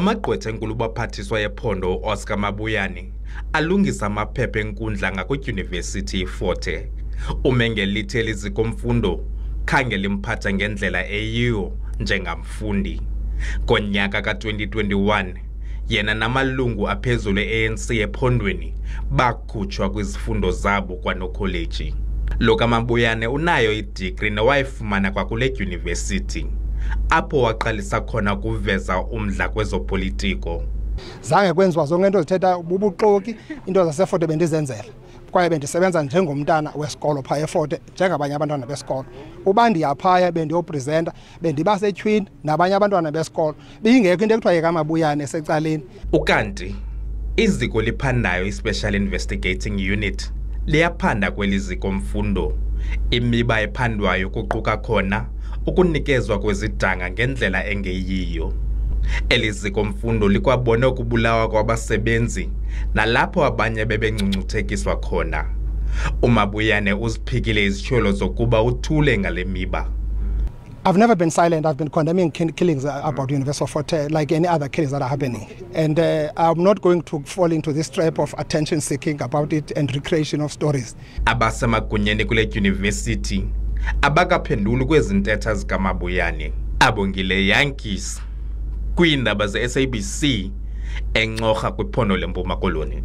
Amagqwetha enkulu baphathiswa yephondo Oscar Mabuyane alungisa amaphepha enkundla ngakwidyunivesithi iFort Hare. Umengelithi elizikomfundo khange limphatha ngendlela eyiyo njengamfundi. Ngonyaka ka-2021 yena namalungu aphezulu e-ANC ephondweni bakhutshwa kwizifundo zabo kwanokholeji. Lo kaMabuyane unayo idigri newayifumana kwakule dyunivesithi, apho waqalisa khona ukuveza umdla kwezopolitiko. Zange kwenziwa zonke into zithetha bubuxoki, into zaseFort Hare bendizenzela. Kwaye bendisebenza njengomntana wesikolo phaa eFort Hare njengabanye abantwana besikolo. Uba ndiyaphaya bendiyopresenta bendiba setyhwini nabanye abantwana besikolo. Bingekho into ekuthiwa yekaMabuyane esecaleni. Ukanti iziko liphandayo iSpecial Investigating Unit liyaphanda kweli zikomfundo. Imiba ephandwayo kuquka khona ukunikezwa kwezidanga ngendlela engeyiyo. Elizikomfundo likwabona ukubulawa kwabasebenzi nalapho abanye bebengcungcuthekiswa khona. Umabuyane uziphikile izityholo zokuba uthule ngale miba. I've never been silent. I've been condemning killings about University of Fort Hare like any other killings that are happening. And I'm not going to fall into this trap of attention seeking about it and recreation of stories. Abasemagunyeni kule university abakaphenduli kwezintetha zikaMabuyane abongile Yankees kwiindaba ze-SABC encocha kwiphondo leMpuma Koloni.